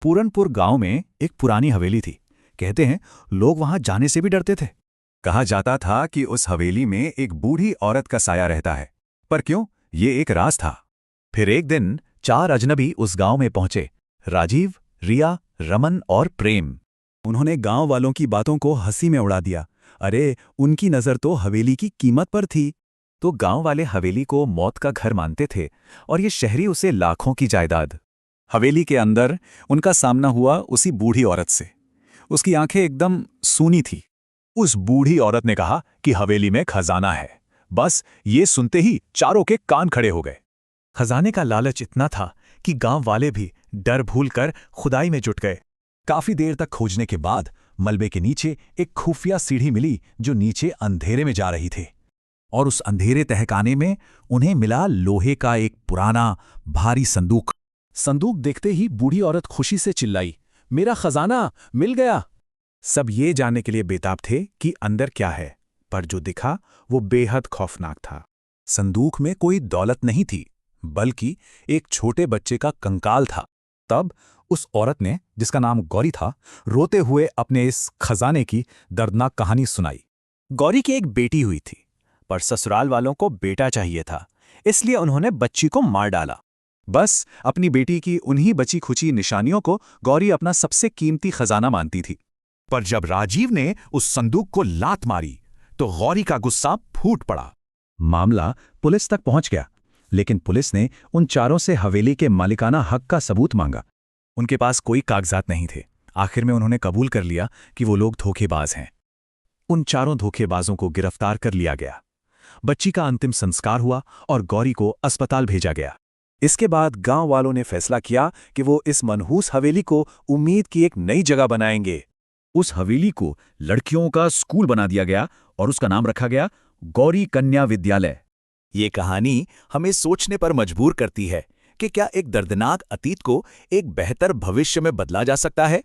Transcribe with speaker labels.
Speaker 1: पूरनपुर गांव में एक पुरानी हवेली थी। कहते हैं लोग वहां जाने से भी डरते थे।
Speaker 2: कहा जाता था कि उस हवेली में एक बूढ़ी औरत का साया रहता है। पर क्यों, ये एक राज था।
Speaker 1: फिर एक दिन 4 अजनबी उस गांव में पहुंचे। राजीव, रिया, रमन और प्रेम। उन्होंने गांव वालों की बातों को हंसी में उड़ा दिया। अरे, उनकी नजर तो हवेली की कीमत पर थी। तो गांव वाले हवेली को मौत का घर मानते थे और ये शहरी उसे लाखों की जायदाद। हवेली के अंदर उनका सामना हुआ उसी बूढ़ी औरत से। उसकी आंखें एकदम सूनी थी। उस बूढ़ी औरत ने कहा कि हवेली में खजाना है। बस ये सुनते ही चारों के कान खड़े हो गए। खजाने का लालच इतना था कि गांव वाले भी डर भूलकर खुदाई में जुट गए। काफी देर तक खोजने के बाद मलबे के नीचे एक खुफिया सीढ़ी मिली जो नीचे अंधेरे में जा रही थी। और उस अंधेरे तहखाने में उन्हें मिला लोहे का एक पुराना भारी संदूक। संदूक देखते ही बूढ़ी औरत खुशी से चिल्लाई, मेरा खजाना मिल गया। सब ये जानने के लिए बेताब थे कि अंदर क्या है, पर जो दिखा वो बेहद खौफनाक था। संदूक में कोई दौलत नहीं थी, बल्कि एक छोटे बच्चे का कंकाल था। तब उस औरत ने, जिसका नाम गौरी था, रोते हुए अपने इस खजाने की दर्दनाक कहानी सुनाई। गौरी की एक बेटी हुई थी, पर ससुराल वालों को बेटा चाहिए था, इसलिए उन्होंने बच्ची को मार डाला। बस अपनी बेटी की उन्हीं बची खुची निशानियों को गौरी अपना सबसे कीमती खजाना मानती थी। पर जब राजीव ने उस संदूक को लात मारी तो गौरी का गुस्सा फूट पड़ा। मामला पुलिस तक पहुंच गया, लेकिन पुलिस ने उन चारों से हवेली के मालिकाना हक का सबूत मांगा। उनके पास कोई कागजात नहीं थे। आखिर में उन्होंने कबूल कर लिया कि वो लोग धोखेबाज हैं। उन चारों धोखेबाजों को गिरफ्तार कर लिया गया। बच्ची का अंतिम संस्कार हुआ और गौरी को अस्पताल भेजा गया। इसके बाद गांव वालों ने फैसला किया कि वो इस मनहूस हवेली को उम्मीद की एक नई जगह बनाएंगे। उस हवेली को लड़कियों का स्कूल बना दिया गया और उसका नाम रखा गया गौरी कन्या विद्यालय। ये कहानी हमें सोचने पर मजबूर करती है कि क्या एक दर्दनाक अतीत को एक बेहतर भविष्य में बदला जा सकता है।